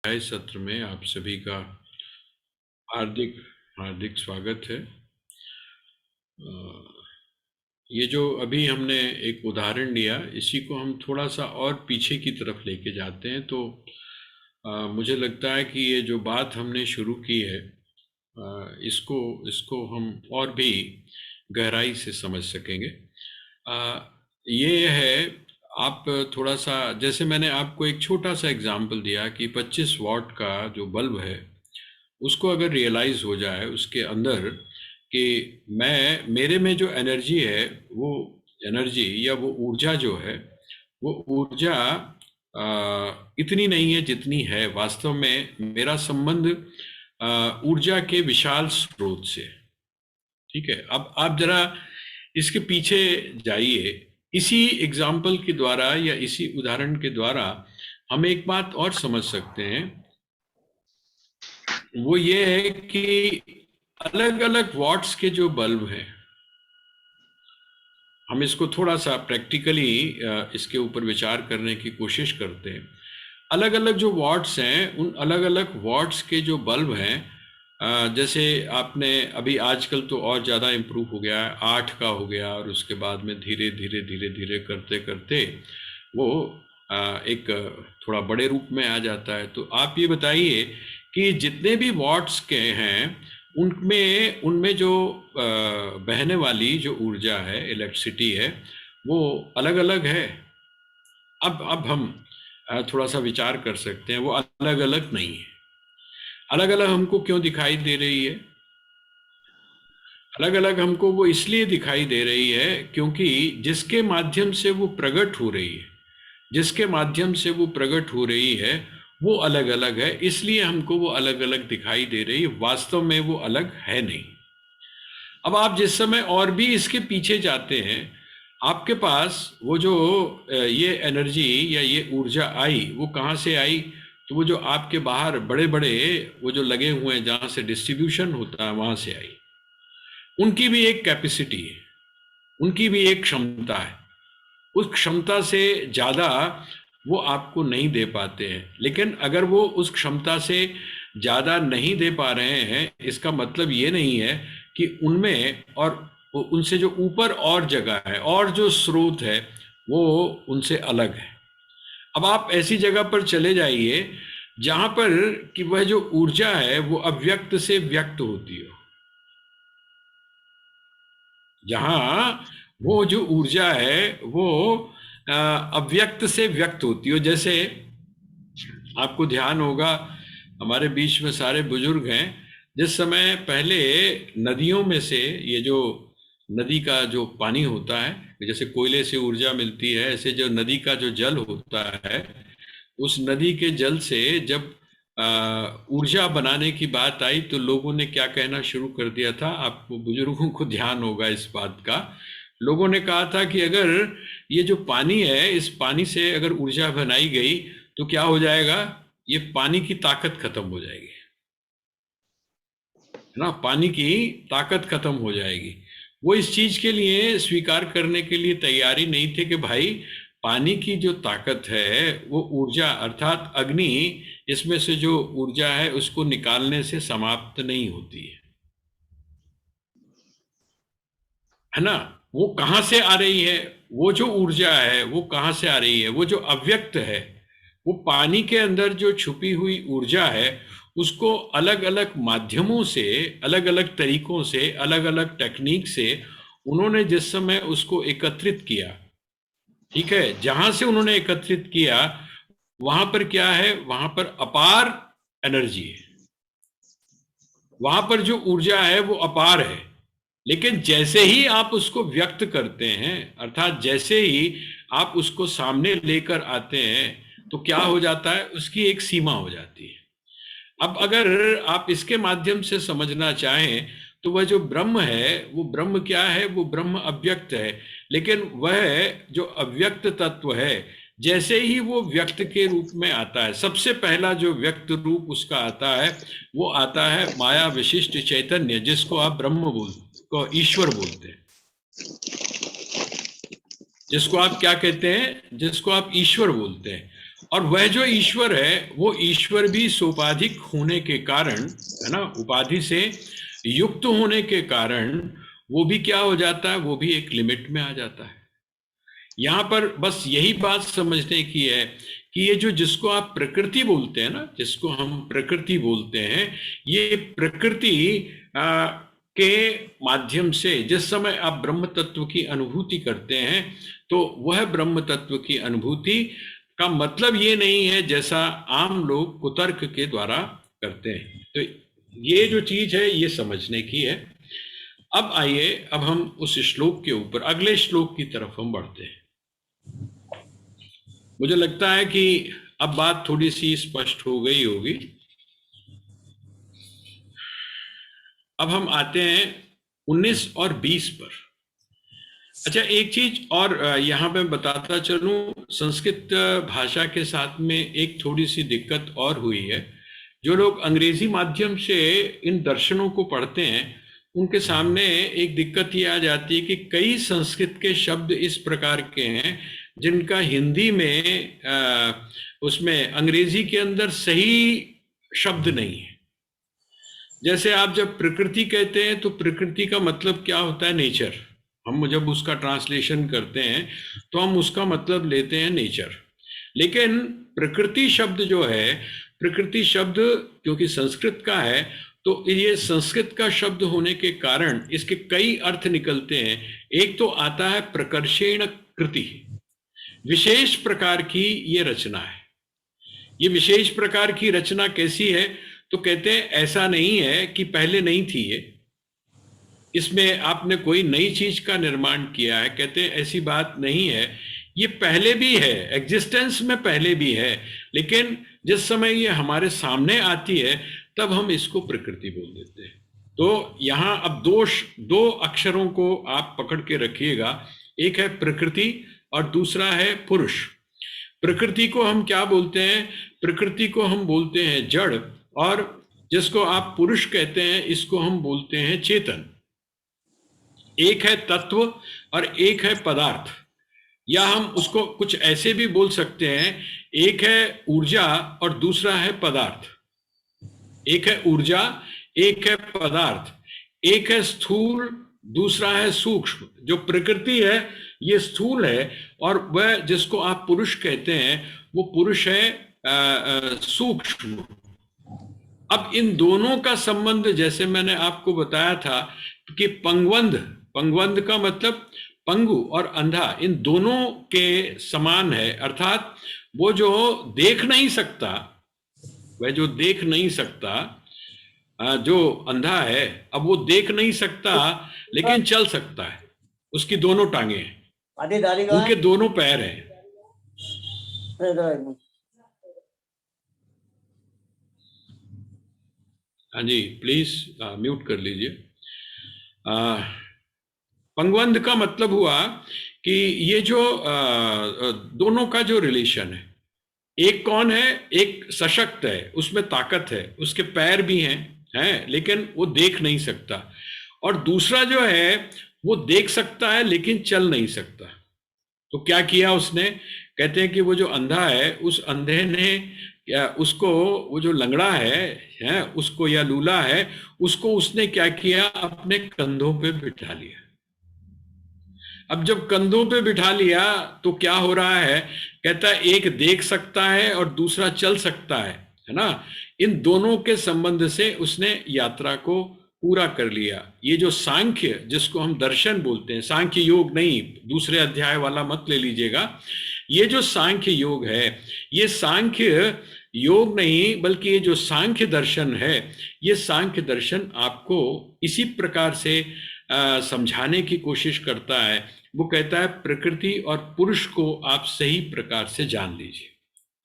नए सत्र में आप सभी का हार्दिक हार्दिक स्वागत है। ये जो अभी हमने एक उदाहरण लिया, इसी को हम थोड़ा सा और पीछे की तरफ लेके जाते हैं तो मुझे लगता है कि ये जो बात हमने शुरू की है, इसको इसको हम और भी गहराई से समझ सकेंगे। ये है, आप थोड़ा सा, जैसे मैंने आपको एक छोटा सा एग्जाम्पल दिया कि 25 वॉट का जो बल्ब है, उसको अगर रियलाइज हो जाए उसके अंदर कि मेरे में जो एनर्जी है, वो एनर्जी या वो ऊर्जा जो है, वो ऊर्जा इतनी नहीं है जितनी है वास्तव में। मेरा संबंध ऊर्जा के विशाल स्रोत से। ठीक है, अब आप जरा इसके पीछे जाइए। इसी एग्जाम्पल के द्वारा या इसी उदाहरण के द्वारा हम एक बात और समझ सकते हैं, वो ये है कि अलग अलग वॉट्स के जो बल्ब हैं, हम इसको थोड़ा सा प्रैक्टिकली इसके ऊपर विचार करने की कोशिश करते हैं। अलग अलग जो वॉट्स हैं, उन अलग अलग वॉट्स के जो बल्ब हैं, जैसे आपने अभी आजकल तो और ज़्यादा इम्प्रूव हो गया है, 8 का हो गया, और उसके बाद में धीरे धीरे धीरे धीरे करते करते वो एक थोड़ा बड़े रूप में आ जाता है। तो आप ये बताइए कि जितने भी वॉट्स के हैं, उनमें उनमें जो बहने वाली जो ऊर्जा है, इलेक्ट्रिसिटी है, वो अलग अलग है। अब हम थोड़ा सा विचार कर सकते हैं, वो अलग अलग नहीं है। अलग अलग हमको क्यों दिखाई दे रही है? अलग अलग हमको वो इसलिए दिखाई दे रही है क्योंकि जिसके माध्यम से वो प्रकट हो रही है, जिसके माध्यम से वो प्रकट हो रही है, वो अलग अलग है, इसलिए हमको वो अलग अलग दिखाई दे रही है। वास्तव में वो अलग है नहीं। अब आप जिस समय और भी इसके पीछे जाते हैं, आपके पास वो जो ये एनर्जी या ये ऊर्जा आई, वो कहाँ से आई? तो वो जो आपके बाहर बड़े बड़े वो जो लगे हुए हैं, जहाँ से डिस्ट्रीब्यूशन होता है, वहाँ से आई। उनकी भी एक कैपेसिटी है, उनकी भी एक क्षमता है। उस क्षमता से ज़्यादा वो आपको नहीं दे पाते हैं। लेकिन अगर वो उस क्षमता से ज़्यादा नहीं दे पा रहे हैं, इसका मतलब ये नहीं है कि उनमें और उनसे जो ऊपर और जगह है और जो स्रोत है, वो उनसे अलग है। अब आप ऐसी जगह पर चले जाइए जहाँ पर कि वह जो ऊर्जा है वो अव्यक्त से व्यक्त होती हो। जहाँ वो जो ऊर्जा है वो अव्यक्त से व्यक्त होती हो। जैसे आपको ध्यान होगा, हमारे बीच में सारे बुजुर्ग हैं, जिस समय पहले नदियों में से ये जो नदी का जो पानी होता है, जैसे कोयले से ऊर्जा मिलती है, ऐसे जो नदी का जो जल होता है, उस नदी के जल से जब ऊर्जा बनाने की बात आई तो लोगों ने क्या कहना शुरू कर दिया था? आपको बुजुर्गों को ध्यान होगा इस बात का। लोगों ने कहा था कि अगर ये जो पानी है, इस पानी से अगर ऊर्जा बनाई गई तो क्या हो जाएगा? ये पानी की ताकत खत्म हो जाएगी, है ना? पानी की ताकत खत्म हो जाएगी। वो इस चीज के लिए स्वीकार करने के लिए तैयारी नहीं थे कि भाई, पानी की जो ताकत है वो ऊर्जा अर्थात अग्नि, इसमें से जो ऊर्जा है उसको निकालने से समाप्त नहीं होती है ना? वो कहाँ से आ रही है? वो जो ऊर्जा है वो कहाँ से आ रही है? वो जो अव्यक्त है, वो पानी के अंदर जो छुपी हुई ऊर्जा है, उसको अलग अलग माध्यमों से, अलग अलग तरीकों से, अलग अलग टेक्निक से उन्होंने जिस समय उसको एकत्रित किया, ठीक है, जहां से उन्होंने एकत्रित किया, वहां पर क्या है? वहां पर अपार एनर्जी है, वहां पर जो ऊर्जा है वो अपार है। लेकिन जैसे ही आप उसको व्यक्त करते हैं, अर्थात जैसे ही आप उसको सामने लेकर आते हैं, तो क्या हो जाता है? उसकी एक सीमा हो जाती है। अब अगर आप इसके माध्यम से समझना चाहें तो वह जो ब्रह्म है, वो ब्रह्म क्या है? वो ब्रह्म अव्यक्त है। लेकिन वह जो अव्यक्त तत्व है, जैसे ही वो व्यक्त के रूप में आता है, सबसे पहला जो व्यक्त रूप उसका आता है, वो आता है माया विशिष्ट चैतन्य, जिसको आप ब्रह्म को ईश्वर बोलते हैं। जिसको आप क्या कहते हैं? जिसको आप ईश्वर बोलते हैं। और वह जो ईश्वर है वो ईश्वर भी सोपाधिक होने के कारण, है ना, उपाधि से युक्त होने के कारण वो भी क्या हो जाता है, वो भी एक लिमिट में आ जाता है। यहां पर बस यही बात समझने की है कि ये जो, जिसको आप प्रकृति बोलते हैं ना, जिसको हम प्रकृति बोलते हैं, ये प्रकृति के माध्यम से जिस समय आप ब्रह्म तत्व की अनुभूति करते हैं, तो वह ब्रह्म तत्व की अनुभूति का मतलब ये नहीं है जैसा आम लोग कुतर्क के द्वारा करते हैं। तो ये जो चीज है ये समझने की है। अब आइए, अब हम उस श्लोक के ऊपर, अगले श्लोक की तरफ हम बढ़ते हैं। मुझे लगता है कि अब बात थोड़ी सी स्पष्ट हो गई होगी। अब हम आते हैं 19 और 20 पर। अच्छा, एक चीज और यहाँ पे बताता चलूं, संस्कृत भाषा के साथ में एक थोड़ी सी दिक्कत और हुई है। जो लोग अंग्रेजी माध्यम से इन दर्शनों को पढ़ते हैं, उनके सामने एक दिक्कत ये आ जाती है कि कई संस्कृत के शब्द इस प्रकार के हैं जिनका हिंदी में उसमें अंग्रेजी के अंदर सही शब्द नहीं है। जैसे आप जब प्रकृति कहते हैं तो प्रकृति का मतलब क्या होता है, नेचर। हम जब उसका ट्रांसलेशन करते हैं तो हम उसका मतलब लेते हैं नेचर। लेकिन प्रकृति शब्द जो है, प्रकृति शब्द क्योंकि संस्कृत का है, तो ये संस्कृत का शब्द होने के कारण इसके कई अर्थ निकलते हैं। एक तो आता है प्रकर्षेण कृति, विशेष प्रकार की ये रचना है। ये विशेष प्रकार की रचना कैसी है, तो कहते हैं ऐसा नहीं है कि पहले नहीं थी ये, इसमें आपने कोई नई चीज का निर्माण किया है। कहते हैं ऐसी बात नहीं है, ये पहले भी है, एग्जिस्टेंस में पहले भी है, लेकिन जिस समय ये हमारे सामने आती है तब हम इसको प्रकृति बोल देते हैं। तो यहां अब दो अक्षरों को आप पकड़ के रखिएगा, एक है प्रकृति और दूसरा है पुरुष। प्रकृति को हम क्या बोलते हैं, प्रकृति को हम बोलते हैं जड़, और जिसको आप पुरुष कहते हैं इसको हम बोलते हैं चेतन। एक है तत्व और एक है पदार्थ, या हम उसको कुछ ऐसे भी बोल सकते हैं, एक है ऊर्जा और दूसरा है पदार्थ। एक है ऊर्जा, एक है पदार्थ, एक है स्थूल, दूसरा है सूक्ष्म। जो प्रकृति है ये स्थूल है, और वह जिसको आप पुरुष कहते हैं वो पुरुष है सूक्ष्म। अब इन दोनों का संबंध, जैसे मैंने आपको बताया था कि पंगवंध, पंगवंध का मतलब पंगु और अंधा, इन दोनों के समान है। अर्थात वो जो देख नहीं सकता, वह जो देख नहीं सकता, जो अंधा है, अब वो देख नहीं सकता लेकिन चल सकता है। उसकी दोनों टांगे हैं, उनके दोनों पैर हैं। हाँ जी, प्लीज म्यूट कर लीजिए। पंगवंध का मतलब हुआ कि ये जो दोनों का जो रिलेशन है, एक कौन है, एक सशक्त है, उसमें ताकत है, उसके पैर भी हैं लेकिन वो देख नहीं सकता, और दूसरा जो है वो देख सकता है लेकिन चल नहीं सकता। तो क्या किया उसने, कहते हैं कि वो जो अंधा है, उस अंधे ने उसको, वो जो लंगड़ा है उसको, या लूला है उसको, उसने क्या किया, अपने कंधों पे बिठा लिया। अब जब कंधों पे बिठा लिया तो क्या हो रहा है, कहता है एक देख सकता है और दूसरा चल सकता है ना। इन दोनों के संबंध से उसने यात्रा को पूरा कर लिया। ये जो सांख्य, जिसको हम दर्शन बोलते हैं, सांख्य योग नहीं, दूसरे अध्याय वाला मत ले लीजिएगा। ये जो सांख्य योग है, ये सांख्य योग नहीं बल्कि ये जो सांख्य दर्शन है, ये सांख्य दर्शन आपको इसी प्रकार से समझाने की कोशिश करता है। वो कहता है प्रकृति और पुरुष को आप सही प्रकार से जान लीजिए।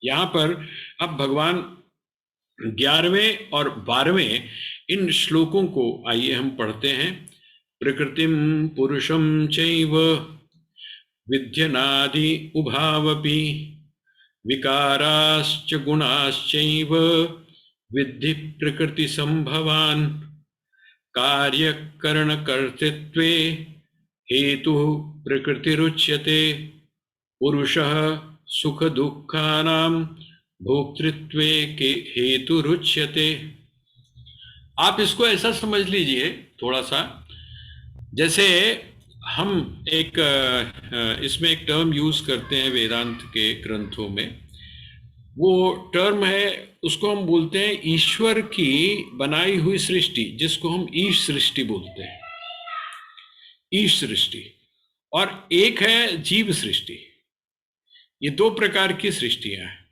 यहाँ पर अब भगवान 11वें और 12वें इन श्लोकों को आइए हम पढ़ते हैं। प्रकृतिम पुरुषम चैव विद्यनादि उभावपि विकाराश्च गुणाश्चैव विद्धि प्रकृति संभवान् कार्यकरण कर्तृत्वे हेतु प्रकृतिरुच्यते पुरुषः सुख दुःखानां भोक्तृत्वे के हेतुरुच्यते। आप इसको ऐसा समझ लीजिए थोड़ा सा, जैसे हम एक इसमें एक टर्म यूज करते हैं वेदांत के ग्रंथों में, वो टर्म है, उसको हम बोलते हैं ईश्वर की बनाई हुई सृष्टि, जिसको हम ईश सृष्टि बोलते हैं, ईश सृष्टि। और एक है जीव सृष्टि। ये दो प्रकार की सृष्टियां हैं।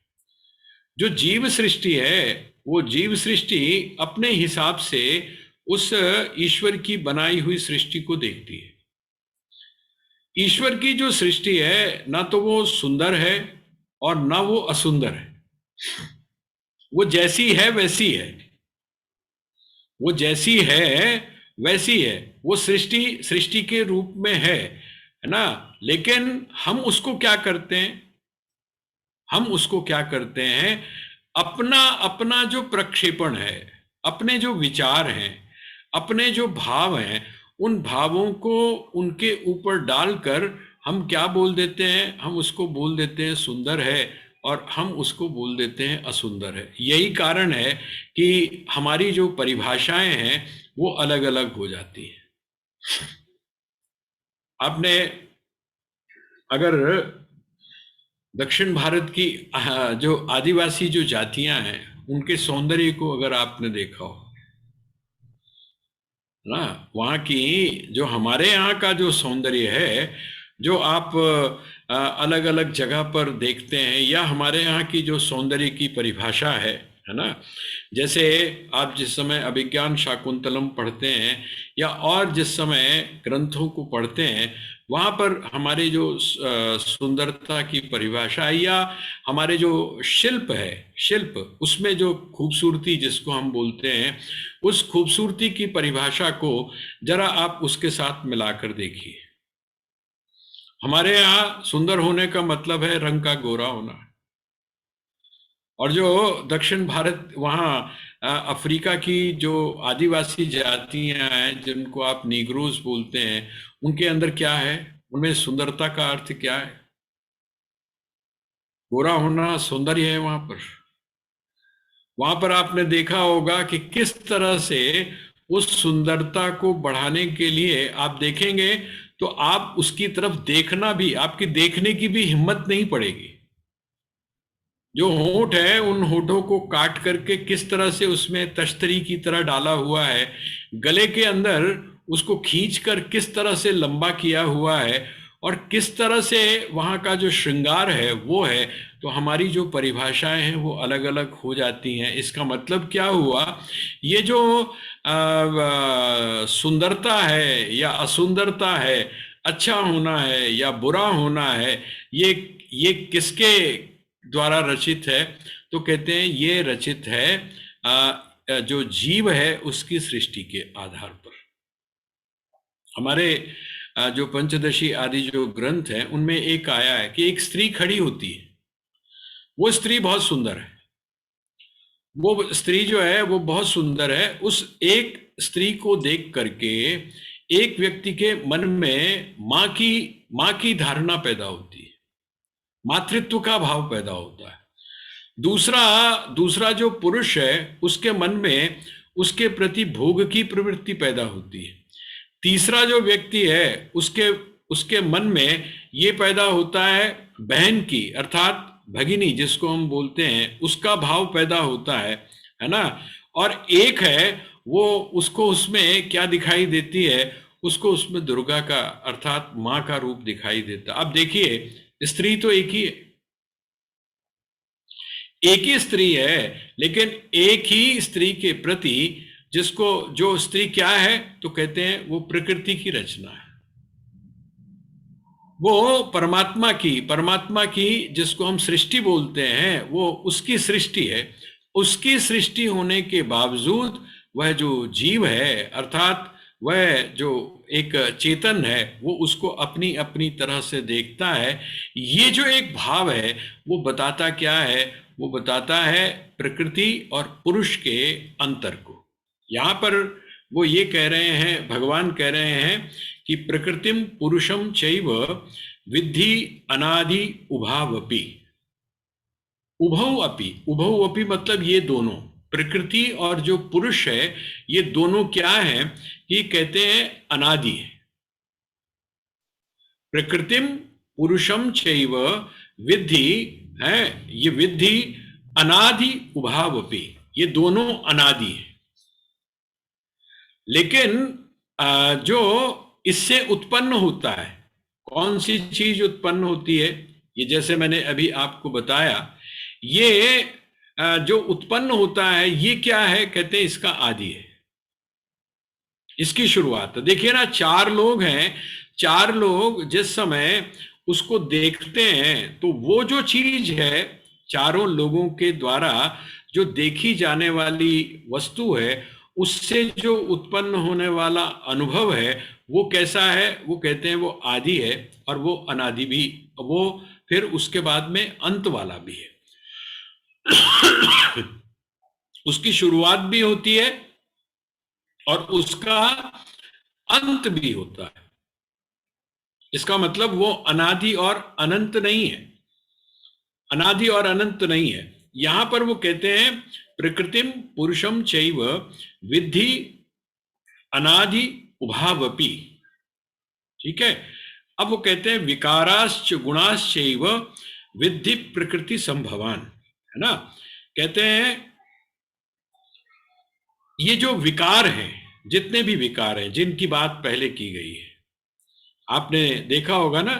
जो जीव सृष्टि है, वो जीव सृष्टि अपने हिसाब से उस ईश्वर की बनाई हुई सृष्टि को देखती है। ईश्वर की जो सृष्टि है, ना तो वो सुंदर है और ना वो असुंदर है, वो जैसी है वैसी है, वो जैसी है वैसी है, वो सृष्टि सृष्टि के रूप में है ना। लेकिन हम उसको क्या करते हैं, हम उसको क्या करते हैं, अपना अपना जो प्रक्षेपण है, अपने जो विचार हैं, अपने जो भाव हैं, उन भावों को उनके ऊपर डालकर हम क्या बोल देते हैं, हम उसको बोल देते हैं सुंदर है और हम उसको बोल देते हैं असुंदर है। यही कारण है कि हमारी जो परिभाषाएं हैं वो अलग अलग हो जाती हैं। आपने अगर दक्षिण भारत की जो आदिवासी जो जातियां हैं, उनके सौंदर्य को अगर आपने देखा हो ना, वहाँ की जो हमारे यहाँ का जो सौंदर्य है, जो आप अलग अलग जगह पर देखते हैं, या हमारे यहाँ की जो सौंदर्य की परिभाषा है ना, जैसे आप जिस समय अभिज्ञान शाकुंतलम पढ़ते हैं या और जिस समय ग्रंथों को पढ़ते हैं, वहाँ पर हमारे जो सुंदरता की परिभाषा या हमारे जो शिल्प है, शिल्प उसमें जो खूबसूरती जिसको हम बोलते हैं, उस खूबसूरती की परिभाषा को जरा आप उसके साथ मिलाकर देखिए। हमारे यहाँ सुंदर होने का मतलब है रंग का गोरा होना, और जो दक्षिण भारत, वहाँ अफ्रीका की जो आदिवासी जातियां हैं जिनको आप नीग्रोज बोलते हैं, उनके अंदर क्या है, उनमें सुंदरता का अर्थ क्या है, गोरा होना सौंदर्य है वहां पर। वहां पर आपने देखा होगा कि किस तरह से उस सुंदरता को बढ़ाने के लिए आप देखेंगे तो आप उसकी तरफ देखना भी, आपकी देखने की भी हिम्मत नहीं पड़ेगी। जो होंठ है, उन होठों को काट करके किस तरह से उसमें तश्तरी की तरह डाला हुआ है, गले के अंदर उसको खींचकर किस तरह से लंबा किया हुआ है, और किस तरह से वहाँ का जो श्रृंगार है वो है, तो हमारी जो परिभाषाएं हैं वो अलग अलग हो जाती हैं। इसका मतलब क्या हुआ, ये जो सुंदरता है या असुंदरता है, अच्छा होना है या बुरा होना है, ये किसके द्वारा रचित है, तो कहते हैं ये रचित है जो जीव है उसकी सृष्टि के आधार पर। हमारे जो पंचदशी आदि जो ग्रंथ हैं उनमें एक आया है कि एक स्त्री खड़ी होती है, वो स्त्री बहुत सुंदर है, वो स्त्री जो है वो बहुत सुंदर है। उस एक स्त्री को देख करके एक व्यक्ति के मन में माँ की धारणा पैदा होती है, मातृत्व का भाव पैदा होता है। दूसरा दूसरा जो पुरुष है उसके मन में उसके प्रति भोग की प्रवृत्ति पैदा होती है। तीसरा जो व्यक्ति है उसके उसके मन में ये पैदा होता है बहन की, अर्थात भगिनी जिसको हम बोलते हैं, उसका भाव पैदा होता है ना। और एक है वो, उसको उसमें क्या दिखाई देती है, उसको उसमें दुर्गा का अर्थात माँ का रूप दिखाई देता। अब देखिए स्त्री तो एक ही स्त्री है, लेकिन एक ही स्त्री के प्रति जिसको, जो स्त्री क्या है तो कहते हैं वो प्रकृति की रचना है, वो परमात्मा की जिसको हम सृष्टि बोलते हैं, वो उसकी सृष्टि है। उसकी सृष्टि होने के बावजूद वह जो जीव है, अर्थात वह जो एक चेतन है, वो उसको अपनी अपनी तरह से देखता है। ये जो एक भाव है वो बताता क्या है, वो बताता है प्रकृति और पुरुष के अंतर को। यहाँ पर वो ये कह रहे हैं, भगवान कह रहे हैं कि प्रकृतिम पुरुषम चैव विद्धि अनादि उभावपि। उभौ अपि मतलब ये दोनों, प्रकृति और जो पुरुष है, ये दोनों क्या है कि कहते हैं अनादि है। प्रकृतिम पुरुषम चैव विद्धि है, ये विद्धि अनादि उभावपि, ये दोनों अनादि है। लेकिन जो इससे उत्पन्न होता है, कौन सी चीज उत्पन्न होती है, ये जैसे मैंने अभी आपको बताया, ये जो उत्पन्न होता है ये क्या है, कहते हैं इसका आदि है, इसकी शुरुआत। देखिए ना, चार लोग हैं, चार लोग जिस समय उसको देखते हैं तो वो जो चीज है, चारों लोगों के द्वारा जो देखी जाने वाली वस्तु है, उससे जो उत्पन्न होने वाला अनुभव है वो कैसा है, वो कहते हैं वो आदि है और वो अनादि भी, वो फिर उसके बाद में अंत वाला भी है। उसकी शुरुआत भी होती है और उसका अंत भी होता है। इसका मतलब वो अनादि और अनंत नहीं है, अनादि और अनंत नहीं है। यहां पर वो कहते हैं प्रकृतिम पुरुषम चैव विद्धि अनादि उभावपि, ठीक है। अब वो कहते हैं विकाराश्च गुणाश्चैव विद्धि प्रकृति संभवान, है ना। कहते हैं ये जो विकार हैं, जितने भी विकार हैं जिनकी बात पहले की गई है, आपने देखा होगा ना,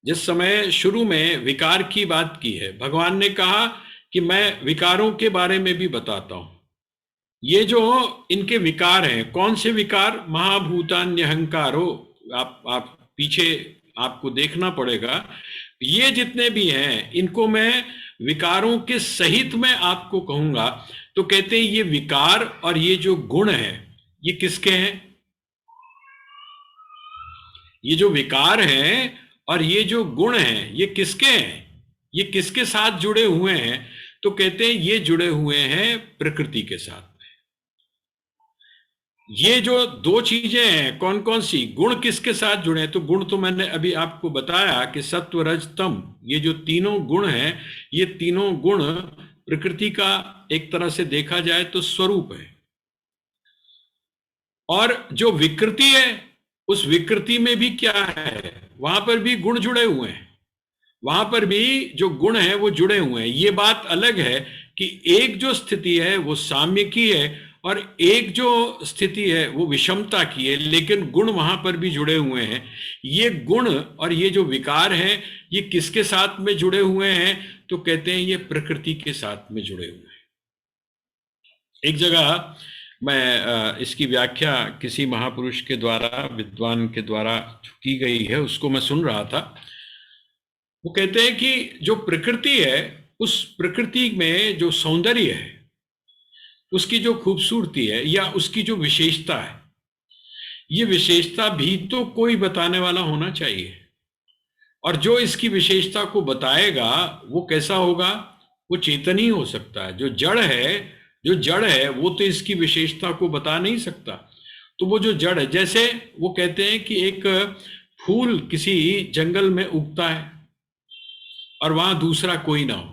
जिस समय शुरू में विकार की बात की है, भगवान ने कहा कि मैं विकारों के बारे में भी बताता हूं। ये जो इनके विकार हैं, कौन से विकार, महाभूतान्यहंकारो, आप पीछे आपको देखना पड़ेगा, ये जितने भी हैं इनको मैं विकारों के सहित में आपको कहूंगा। तो कहते हैं ये विकार और ये जो गुण है ये किसके हैं, ये जो विकार हैं और ये जो गुण हैं ये किसके हैं, ये किसके साथ जुड़े हुए हैं, तो कहते हैं ये जुड़े हुए हैं प्रकृति के साथ। ये जो दो चीजें हैं, कौन कौन सी, गुण किसके साथ जुड़े हैं, तो गुण तो मैंने अभी आपको बताया कि सत्व रज तम, ये जो तीनों गुण हैं, ये तीनों गुण प्रकृति का एक तरह से देखा जाए तो स्वरूप है। और जो विकृति है, उस विकृति में भी क्या है, वहां पर भी गुण जुड़े हुए हैं, वहां पर भी जो गुण है वो जुड़े हुए हैं। ये बात अलग है कि एक जो स्थिति है वो साम्य की है और एक जो स्थिति है वो विषमता की है, लेकिन गुण वहां पर भी जुड़े हुए हैं। ये गुण और ये जो विकार है ये किसके साथ में जुड़े हुए हैं, तो कहते हैं ये प्रकृति के साथ में जुड़े हुए हैं। एक जगह मैं इसकी व्याख्या किसी महापुरुष के द्वारा, विद्वान के द्वारा की गई है, उसको मैं सुन रहा था। वो कहते हैं कि जो प्रकृति है, उस प्रकृति में जो सौंदर्य है, उसकी जो खूबसूरती है या उसकी जो विशेषता है, ये विशेषता भी तो कोई बताने वाला होना चाहिए। और जो इसकी विशेषता को बताएगा वो कैसा होगा, वो चेतन ही हो सकता है। जो जड़ है, जो जड़ है वो तो इसकी विशेषता को बता नहीं सकता। तो वो जो जड़ है, जैसे वो कहते हैं कि एक फूल किसी जंगल में उगता है और वहां दूसरा कोई ना हो,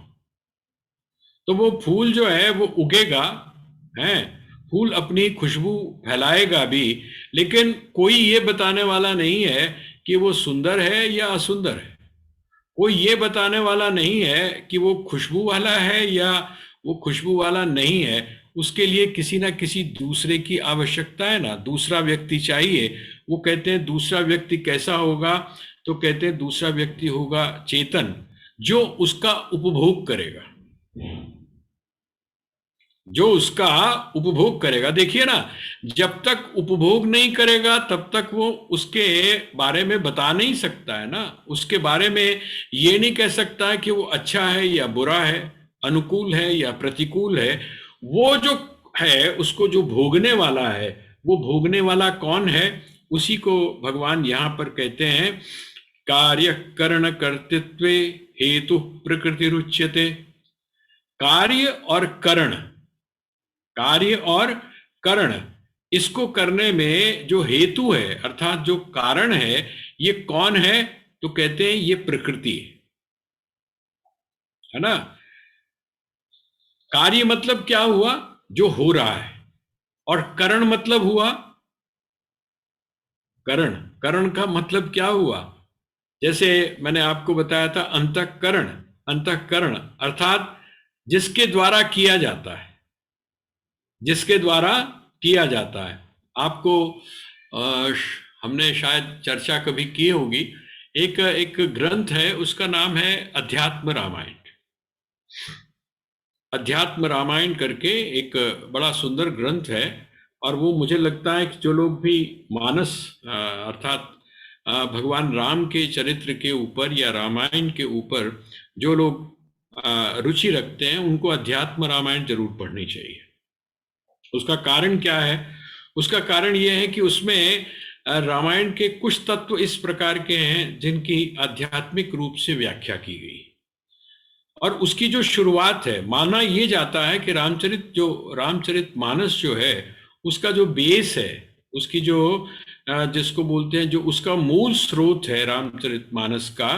तो वो फूल जो है वो उगेगा, है, फूल अपनी खुशबू फैलाएगा भी, लेकिन कोई ये बताने वाला नहीं है कि वो सुंदर है या असुंदर है। कोई ये बताने वाला नहीं है कि वो खुशबू वाला है या वो खुशबू वाला नहीं है। उसके लिए किसी ना किसी दूसरे की आवश्यकता है ना, दूसरा व्यक्ति चाहिए। वो कहते हैं दूसरा व्यक्ति कैसा होगा, तो कहते हैं दूसरा व्यक्ति होगा चेतन, जो उसका उपभोग करेगा, जो उसका उपभोग करेगा। देखिए ना, जब तक उपभोग नहीं करेगा तब तक वो उसके बारे में बता नहीं सकता है ना, उसके बारे में ये नहीं कह सकता है कि वो अच्छा है या बुरा है, अनुकूल है या प्रतिकूल है। वो जो है उसको जो भोगने वाला है, वो भोगने वाला कौन है, उसी को भगवान यहां पर कहते हैं कार्य करण कर्तृत्व हेतु प्रकृति रुच्यते। कार्य और करण, कार्य और करण, इसको करने में जो हेतु है अर्थात जो कारण है, ये कौन है, तो कहते हैं ये प्रकृति है ना। कार्य मतलब क्या हुआ? जो हो रहा है। और करण मतलब हुआ करण। करण का मतलब क्या हुआ? जैसे मैंने आपको बताया था, अंतःकरण। अंतःकरण अर्थात जिसके द्वारा किया जाता है, जिसके द्वारा किया जाता है। आपको हमने शायद चर्चा कभी की होगी। एक एक ग्रंथ है, उसका नाम है अध्यात्म रामायण। अध्यात्म रामायण करके एक बड़ा सुंदर ग्रंथ है। और वो मुझे लगता है कि जो लोग भी मानस अर्थात भगवान राम के चरित्र के ऊपर या रामायण के ऊपर जो लोग रुचि रखते हैं, उनको अध्यात्म रामायण जरूर पढ़नी चाहिए। उसका कारण क्या है? उसका कारण यह है कि उसमें रामायण के कुछ तत्व इस प्रकार के हैं जिनकी आध्यात्मिक रूप से व्याख्या की गई। और उसकी जो शुरुआत है, माना यह जाता है कि रामचरित मानस जो है, उसका जो बेस है, उसकी जो जिसको बोलते हैं, जो उसका मूल स्रोत है रामचरित मानस का,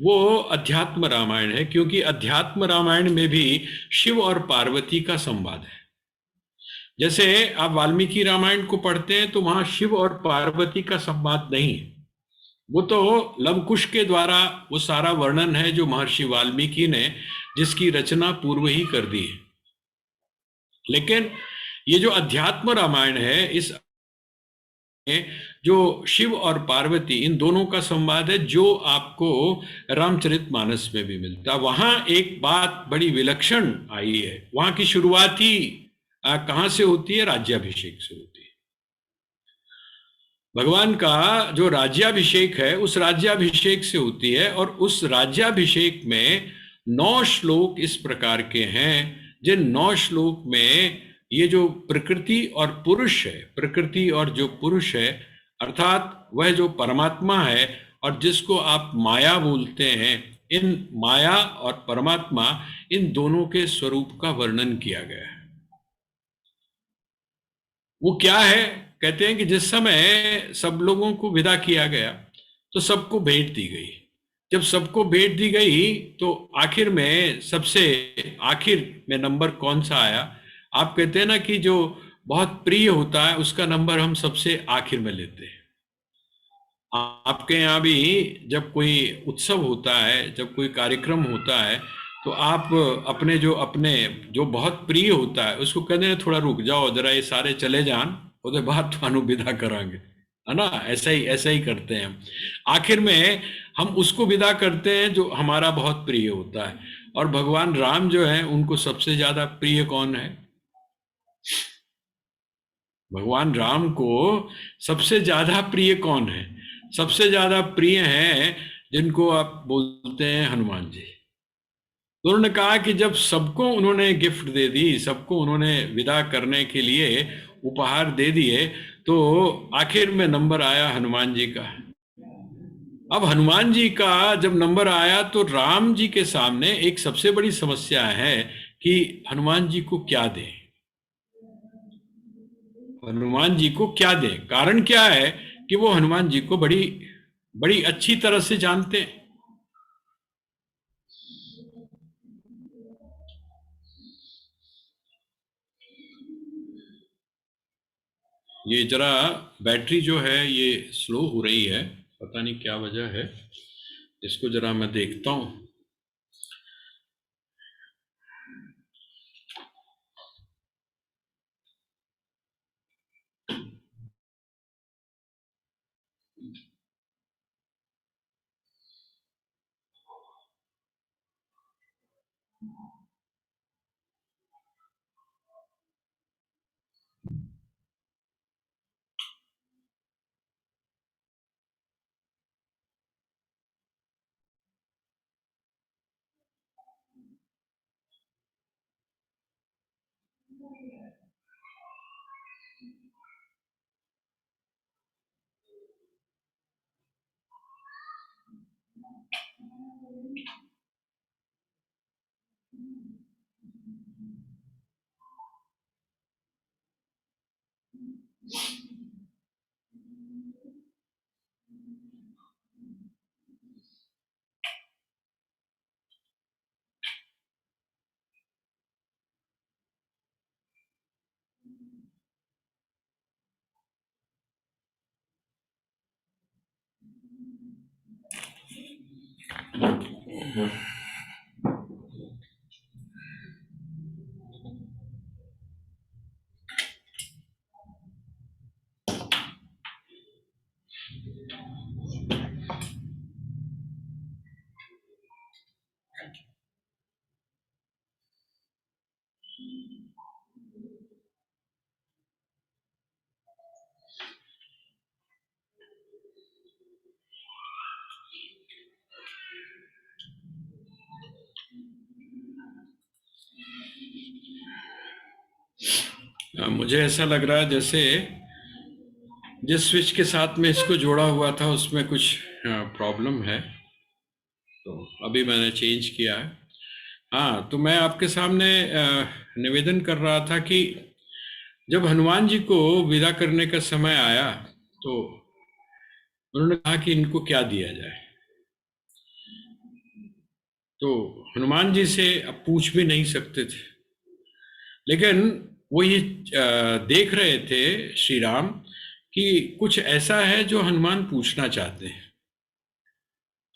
वो अध्यात्म रामायण है। क्योंकि अध्यात्म रामायण में भी शिव और पार्वती का संवाद है। जैसे आप वाल्मीकि रामायण को पढ़ते हैं तो वहां शिव और पार्वती का संवाद नहीं है। वो तो लवकुश के द्वारा वो सारा वर्णन है जो महर्षि वाल्मीकि ने, जिसकी रचना पूर्व ही कर दी है। लेकिन ये जो अध्यात्म रामायण है, इस जो शिव और पार्वती इन दोनों का संवाद है, जो आपको रामचरितमानस में भी मिलता। वहां एक बात बड़ी विलक्षण आई है। वहां की शुरुआत ही कहां से होती है? राज्याभिषेक से होती है। भगवान का जो राज्याभिषेक है, उस राज्याभिषेक से होती है। और उस राज्याभिषेक में 9 श्लोक इस प्रकार के हैं, जिन 9 श्लोक में ये जो प्रकृति और पुरुष है, प्रकृति और जो पुरुष है, अर्थात वह जो परमात्मा है और जिसको आप माया बोलते हैं, इन माया और परमात्मा, इन दोनों के स्वरूप का वर्णन किया गया है। वो क्या है? कहते हैं कि जिस समय सब लोगों को विदा किया गया तो सबको भेंट दी गई। जब सबको भेंट दी गई तो आखिर में, सबसे आखिर में नंबर कौन सा आया? आप कहते हैं ना कि जो बहुत प्रिय होता है उसका नंबर हम सबसे आखिर में लेते हैं। आपके यहाँ भी जब कोई उत्सव होता है, जब कोई कार्यक्रम होता है, तो आप अपने जो बहुत प्रिय होता है उसको कहते हैं थोड़ा रुक जाओ जरा, ये सारे चले जान, उसके बाद थानू विदा करांगे, है ना? ऐसा ही करते हैं हम। आखिर में हम उसको विदा करते हैं जो हमारा बहुत प्रिय होता है। और भगवान राम जो है, उनको सबसे ज्यादा प्रिय कौन है? भगवान राम को सबसे ज्यादा प्रिय कौन है? सबसे ज्यादा प्रिय हैं जिनको आप बोलते हैं हनुमान जी। तो उन्होंने कहा कि जब सबको उन्होंने गिफ्ट दे दी, सबको उन्होंने विदा करने के लिए उपहार दे दिए, तो आखिर में नंबर आया हनुमान जी का। अब हनुमान जी का जब नंबर आया तो राम जी के सामने एक सबसे बड़ी समस्या है कि हनुमान जी को क्या दें। हनुमान जी को क्या दें? कारण क्या है कि वो हनुमान जी को बड़ी बड़ी अच्छी तरह से जानते हैं। ये जरा बैटरी जो है ये स्लो हो रही है, पता नहीं क्या वजह है। इसको जरा मैं देखता हूं। मुझे ऐसा लग रहा है जैसे जिस स्विच के साथ में इसको जोड़ा हुआ था उसमें कुछ प्रॉब्लम है, तो अभी मैंने चेंज किया है। हाँ, तो मैं आपके सामने निवेदन कर रहा था कि जब हनुमान जी को विदा करने का समय आया तो उन्होंने कहा कि इनको क्या दिया जाए। तो हनुमान जी से अब पूछ भी नहीं सकते थे, लेकिन वो ये देख रहे थे श्री राम कि कुछ ऐसा है जो हनुमान पूछना चाहते हैं।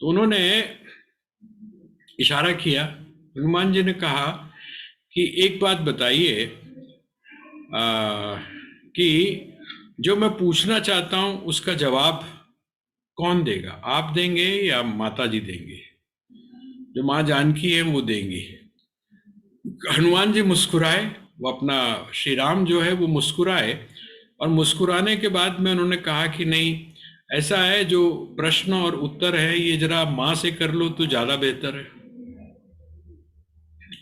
तो उन्होंने इशारा किया। हनुमान जी ने कहा कि एक बात बताइए कि जो मैं पूछना चाहता हूं उसका जवाब कौन देगा, आप देंगे या माता जी देंगे? जो माँ जानकी है वो देंगी। हनुमान जी मुस्कुराए, वो अपना श्री राम जो है वो मुस्कुराए, और मुस्कुराने के बाद में उन्होंने कहा कि नहीं, ऐसा है जो प्रश्न और उत्तर है ये जरा माँ से कर लो तो ज्यादा बेहतर है।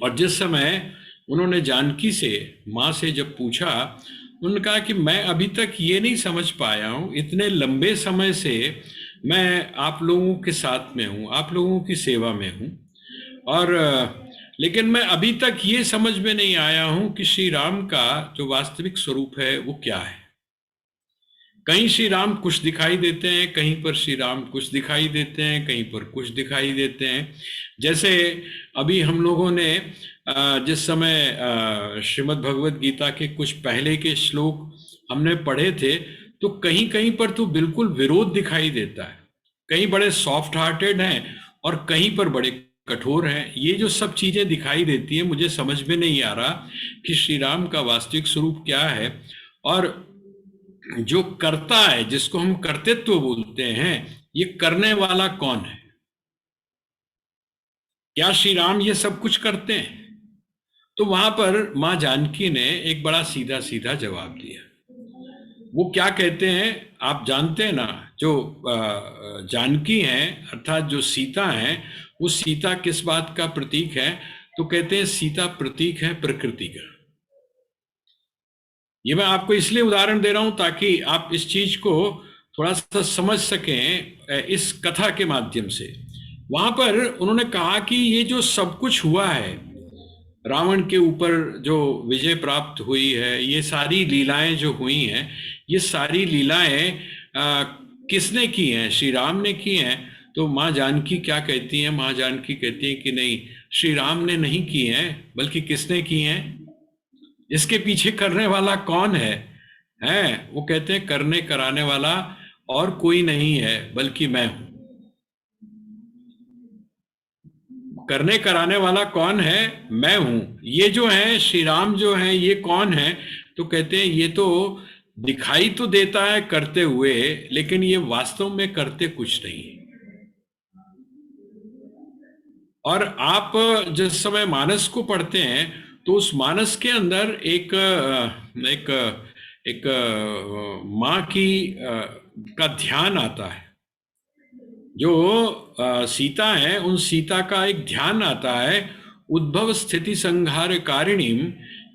और जिस समय उन्होंने जानकी से, माँ से जब पूछा, उन्होंने कहा कि मैं अभी तक ये नहीं समझ पाया हूँ, इतने लंबे समय से मैं आप लोगों के साथ में हूँ, आप लोगों की सेवा में हूँ, और लेकिन मैं अभी तक ये समझ में नहीं आया हूँ कि श्री राम का जो वास्तविक स्वरूप है वो क्या है। कहीं श्री राम कुछ दिखाई देते हैं, कहीं पर श्री राम कुछ दिखाई देते हैं, कहीं पर कुछ दिखाई देते हैं। जैसे अभी हम लोगों ने जिस समय श्रीमद् भगवद गीता के कुछ पहले के श्लोक हमने पढ़े थे, तो कहीं कहीं पर तो बिल्कुल विरोध दिखाई देता है। कहीं बड़े सॉफ्ट हार्टेड हैं और कहीं पर बड़े कठोर हैं। ये जो सब चीजें दिखाई देती हैं, मुझे समझ में नहीं आ रहा कि श्री राम का वास्तविक स्वरूप क्या है, और जो करता है, जिसको हम कर्तृत्व बोलते हैं, ये करने वाला कौन है? क्या श्री राम ये सब कुछ करते हैं? तो वहां पर मां जानकी ने एक बड़ा सीधा सीधा जवाब दिया। वो क्या कहते हैं आप जानते हैं ना, जो जानकी हैं अर्थात जो सीता हैं, वो सीता किस बात का प्रतीक है? तो कहते हैं सीता प्रतीक है प्रकृति का। ये मैं आपको इसलिए उदाहरण दे रहा हूं ताकि आप इस चीज को थोड़ा सा समझ सकें इस कथा के माध्यम से। वहां पर उन्होंने कहा कि ये जो सब कुछ हुआ है, रावण के ऊपर जो विजय प्राप्त हुई है, ये सारी लीलाएं जो हुई हैं, ये सारी लीलाएं किसने की हैं? श्री राम ने की हैं। तो माँ जानकी क्या कहती हैं? माँ जानकी कहती हैं कि नहीं, श्री राम ने नहीं की हैं, बल्कि किसने की हैं? इसके पीछे करने वाला कौन है? वो कहते हैं करने कराने वाला और कोई नहीं है बल्कि मैं हूं। करने कराने वाला कौन है? मैं हूं। ये जो है श्री राम जो है, ये कौन है? तो कहते हैं ये तो दिखाई तो देता है करते हुए, लेकिन ये वास्तव में करते कुछ नहीं है। और आप जिस समय मानस को पढ़ते हैं तो उस मानस के अंदर एक एक एक माँ की का ध्यान आता है। जो सीता है, उन सीता का एक ध्यान आता है। उद्भव स्थिति संहार कारिणीम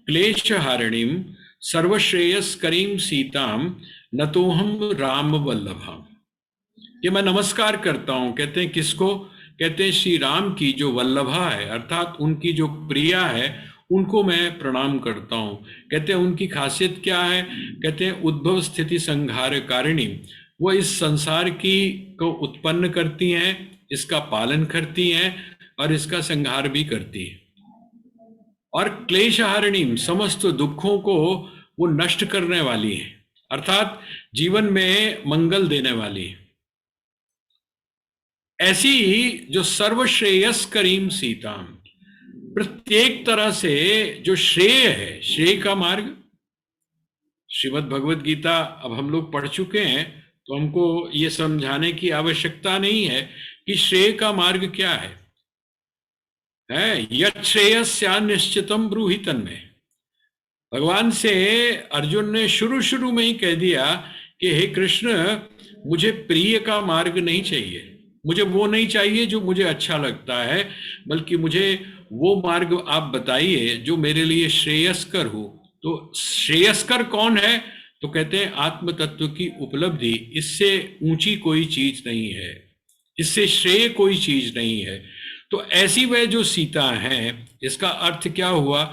क्लेश हारिणीम सर्वश्रेयस्करीम सीताम नतोहम राम वल्लभाम। ये मैं नमस्कार करता हूं। कहते हैं किसको? कहते हैं श्री राम की जो वल्लभा है, अर्थात उनकी जो प्रिया है, उनको मैं प्रणाम करता हूं। कहते हैं उनकी खासियत क्या है? कहते हैं उद्भव स्थिति संहार कारिणी। वो इस संसार की को उत्पन्न करती हैं, इसका पालन करती हैं और इसका संहार भी करती है। और क्लेशहारिणी, समस्त दुखों को वो नष्ट करने वाली है, अर्थात जीवन में मंगल देने वाली है। ऐसी ही जो सर्वश्रेयस करीम सीताम, प्रत्येक तरह से जो श्रेय है, श्रेय का मार्ग, श्रीमद् भगवत गीता अब हम लोग पढ़ चुके हैं, तो हमको ये समझाने की आवश्यकता नहीं है कि श्रेय का मार्ग क्या है। यत् श्रेयस्या निश्चितम ब्रूहि तन्मे। भगवान से अर्जुन ने शुरू शुरू में ही कह दिया कि हे कृष्ण, मुझे प्रिय का मार्ग नहीं चाहिए, मुझे वो नहीं चाहिए जो मुझे अच्छा लगता है, बल्कि मुझे वो मार्ग आप बताइए जो मेरे लिए श्रेयस्कर हो। तो श्रेयस्कर कौन है? तो कहते हैं आत्म तत्व की उपलब्धि, इससे ऊंची कोई चीज नहीं है, इससे श्रेय कोई चीज नहीं है। तो ऐसी वह जो सीता है, इसका अर्थ क्या हुआ?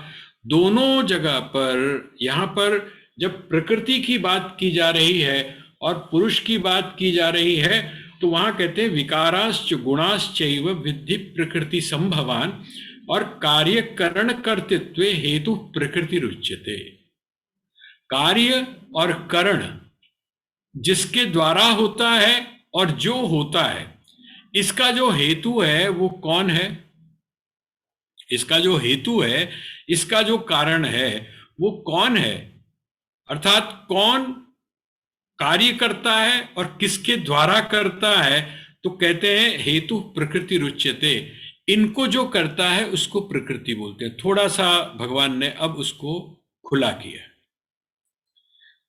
दोनों जगह पर, यहां पर जब प्रकृति की बात की जा रही है और पुरुष की बात की जा रही है, तो वहां कहते हैं विकाराश्च गुणाश्चैव विद्धि प्रकृति संभवान, और कार्य करण कर्तृत्व हेतु प्रकृति रुच्यते। कार्य और करण जिसके द्वारा होता है और जो होता है, इसका जो हेतु है वो कौन है? इसका जो हेतु है, इसका जो कारण है वो कौन है? अर्थात कौन कार्य करता है और किसके द्वारा करता है? तो कहते हैं हेतु प्रकृति रुच्यते। इनको जो करता है उसको प्रकृति बोलते हैं। थोड़ा सा भगवान ने अब उसको खुला किया।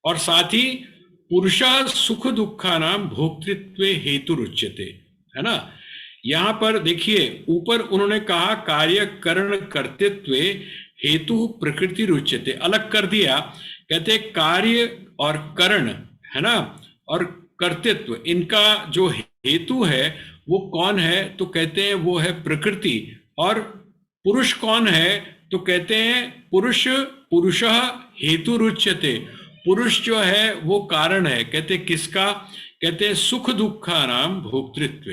और साथ ही पुरुषा सुख दुखा नाम भोक्तृत्व हेतु रुच्यते, है ना। यहां पर देखिए, ऊपर उन्होंने कहा कार्य करण कर्तृत्व हेतु प्रकृति रुच्यते, अलग कर दिया। कहते कार्य और करण, है ना, और कर्तृत्व, इनका जो हेतु है वो कौन है? तो कहते हैं वो है प्रकृति। और पुरुष कौन है? तो कहते हैं पुरुष पुरुषः हेतु रुच्यते, पुरुष जो है वो कारण है। कहते किसका? कहते हैं सुख दुखा नाम भोक्तृत्व,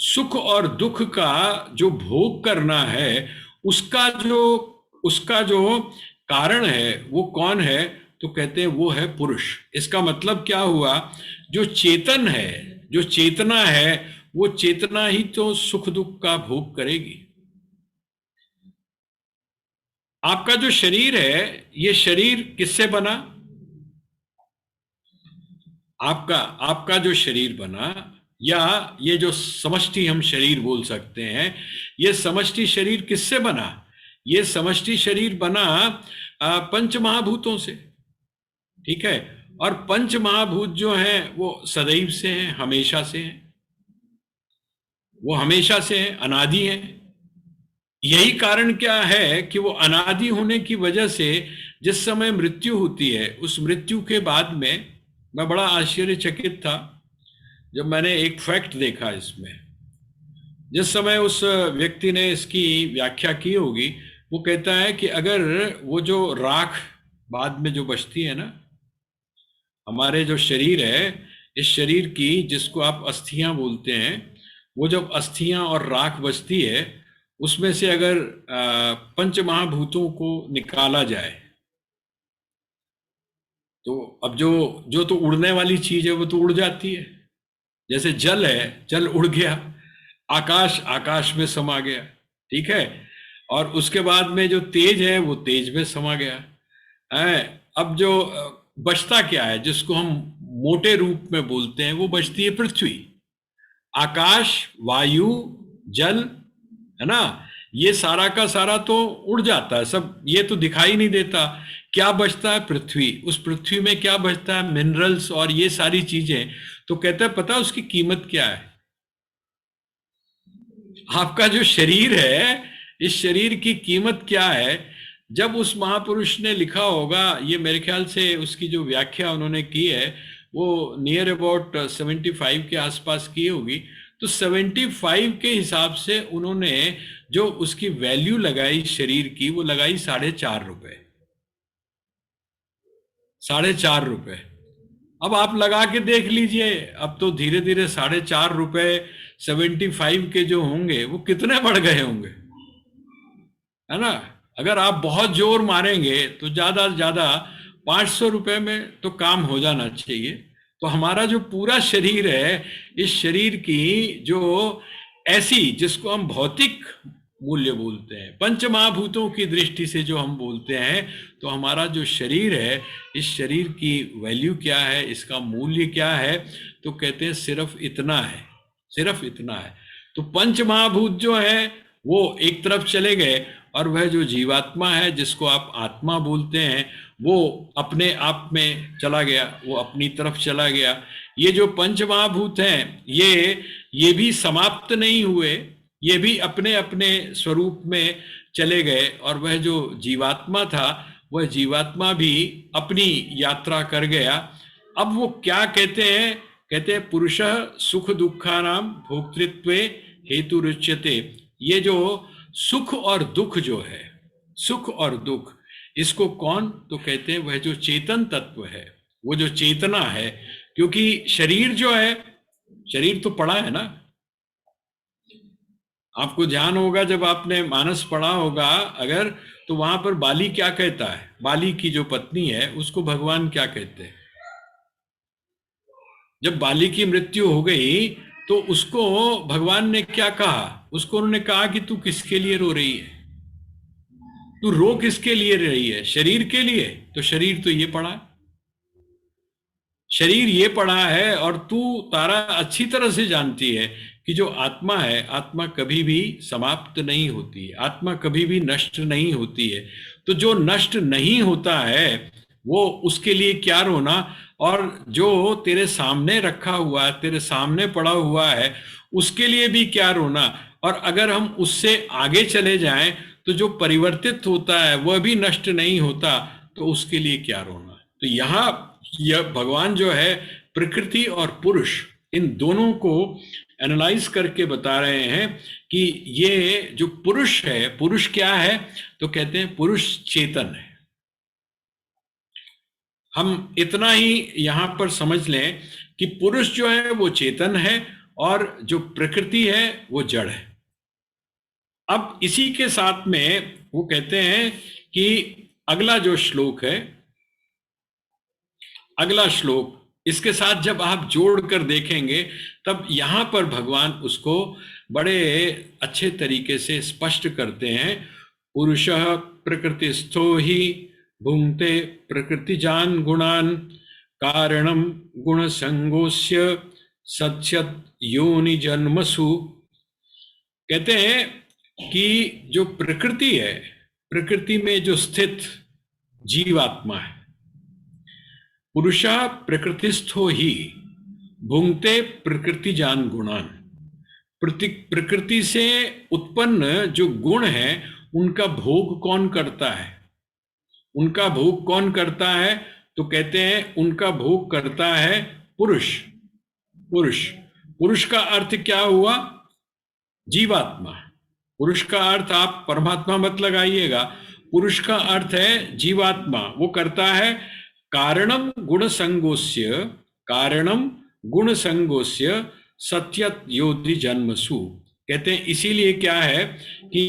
सुख और दुख का जो भोग करना है उसका जो कारण है वो कौन है? तो कहते हैं वो है पुरुष। इसका मतलब क्या हुआ? जो चेतन है, जो चेतना है, वो चेतना ही तो सुख दुख का भोग करेगी। आपका जो शरीर है, ये शरीर किससे बना? आपका जो शरीर बना, या ये जो समष्टि हम शरीर बोल सकते हैं, ये समष्टि शरीर किससे बना? ये समष्टि शरीर बना पंच महाभूतों से, ठीक है। और पंच महाभूत जो हैं वो सदैव से हैं, हमेशा से हैं, वो हमेशा से हैं, अनादि हैं। यही कारण क्या है कि वो अनादि होने की वजह से जिस समय मृत्यु होती है, उस मृत्यु के बाद में मैं बड़ा आश्चर्यचकित था जब मैंने एक फैक्ट देखा इसमें। जिस समय उस व्यक्ति ने इसकी व्याख्या की होगी, वो कहता है कि अगर वो जो राख बाद में जो बचती है ना, हमारे जो शरीर है, इस शरीर की, जिसको आप अस्थियां बोलते हैं, वो जब अस्थियां और राख बचती है, उसमें से अगर पंच महाभूतों को निकाला जाए, तो अब जो तो उड़ने वाली चीज है वो तो उड़ जाती है। जैसे जल है, जल उड़ गया, आकाश में समा गया, ठीक है। और उसके बाद में जो तेज है वो तेज में समा गया है। अब जो बचता क्या है, जिसको हम मोटे रूप में बोलते हैं, वो बचती है पृथ्वी, आकाश, वायु, जल, है ना। ये सारा का सारा तो उड़ जाता है सब, ये तो दिखाई नहीं देता। क्या बचता है? पृथ्वी। उस पृथ्वी में क्या बचता है? मिनरल्स और ये सारी चीजें। तो कहता है पता उसकी कीमत क्या है? आपका जो शरीर है, इस शरीर की कीमत क्या है? जब उस महापुरुष ने लिखा होगा, ये मेरे ख्याल से उसकी जो व्याख्या उन्होंने की है वो नियर अबाउट 75 के आसपास की होगी, तो 75 के हिसाब से उन्होंने जो उसकी वैल्यू लगाई शरीर की, वो लगाई ₹4.5। ₹4.5। अब आप लगा के देख लीजिए, अब तो धीरे धीरे ₹4.5 75 के जो होंगे वो कितने बढ़ गए होंगे, है ना। अगर आप बहुत जोर मारेंगे तो ज्यादा से ज्यादा ₹500 में तो काम हो जाना चाहिए। तो हमारा जो पूरा शरीर है, इस शरीर की जो ऐसी, जिसको हम भौतिक मूल्य बोलते हैं, पंच महाभूतों की दृष्टि से जो हम बोलते हैं, तो हमारा जो शरीर है, इस शरीर की वैल्यू क्या है, इसका मूल्य क्या है, तो कहते हैं सिर्फ इतना है, सिर्फ इतना है। तो पंच महाभूत जो है वो एक तरफ चले गए, और वह जो जीवात्मा है, जिसको आप आत्मा बोलते हैं, वो अपने आप में चला गया, वो अपनी तरफ चला गया। ये जो पंच महाभूत हैं, ये भी समाप्त नहीं हुए, ये भी अपने अपने स्वरूप में चले गए, और वह जो जीवात्मा था, वह जीवात्मा भी अपनी यात्रा कर गया। अब वो क्या कहते हैं? कहते हैं पुरुषः सुख दुखानां भोक्तृत्वे हेतु रुच्यते। ये जो सुख और दुख जो है, सुख और दुख, इसको कौन? तो कहते हैं वह जो चेतन तत्व है, वो जो चेतना है। क्योंकि शरीर जो है, शरीर तो पड़ा है ना, आपको ध्यान होगा जब आपने मानस पढ़ा होगा अगर, तो वहां पर बाली क्या कहता है? बाली की जो पत्नी है उसको भगवान क्या कहते हैं? जब बाली की मृत्यु हो गई तो उसको भगवान ने क्या कहा? उसको उन्होंने कहा कि तू किसके लिए रो रही है, तू रो किसके लिए रही है? शरीर के लिए? तो शरीर तो ये पड़ा है, शरीर ये पड़ा है, और तू तारा अच्छी तरह से जानती है कि जो आत्मा है, आत्मा कभी भी समाप्त नहीं होती है, आत्मा कभी भी नष्ट नहीं होती है। तो जो नष्ट नहीं होता है वो, उसके लिए क्या रोना? और जो तेरे सामने रखा हुआ है, तेरे सामने पड़ा हुआ है, उसके लिए भी क्या रोना? और अगर हम उससे आगे चले जाएं तो जो परिवर्तित होता है वह भी नष्ट नहीं होता, तो उसके लिए क्या रोना? तो यहाँ यह भगवान जो है प्रकृति और पुरुष, इन दोनों को एनालाइज करके बता रहे हैं कि ये जो पुरुष है, पुरुष क्या है? तो कहते हैं पुरुष चेतन है। हम इतना ही यहां पर समझ लें कि पुरुष जो है वो चेतन है, और जो प्रकृति है वो जड़ है। अब इसी के साथ में वो कहते हैं कि अगला जो श्लोक है, अगला श्लोक, इसके साथ जब आप जोड़कर देखेंगे तब यहां पर भगवान उसको बड़े अच्छे तरीके से स्पष्ट करते हैं। पुरुषः प्रकृतिस्थो ही भुंक्ते प्रकृतिजान गुणान कारणम गुण संगोस्य सत्स्यत योनि जन्मसु। कहते हैं कि जो प्रकृति है, प्रकृति में जो स्थित जीवात्मा है, पुरुषः प्रकृतिस्थो ही भुंक्ते प्रकृतिजान गुणान, प्रकृति से उत्पन्न जो गुण है उनका भोग कौन करता है? उनका भोग कौन करता है? तो कहते हैं उनका भोग करता है पुरुष। पुरुष, पुरुष का अर्थ क्या हुआ? जीवात्मा। पुरुष का अर्थ आप परमात्मा मत लगाइएगा, पुरुष का अर्थ है जीवात्मा। वो करता है कारणम गुण संगोस्य, कारणम गुण संगोस्य सत्यत योधि जन्मसु। कहते हैं इसीलिए क्या है कि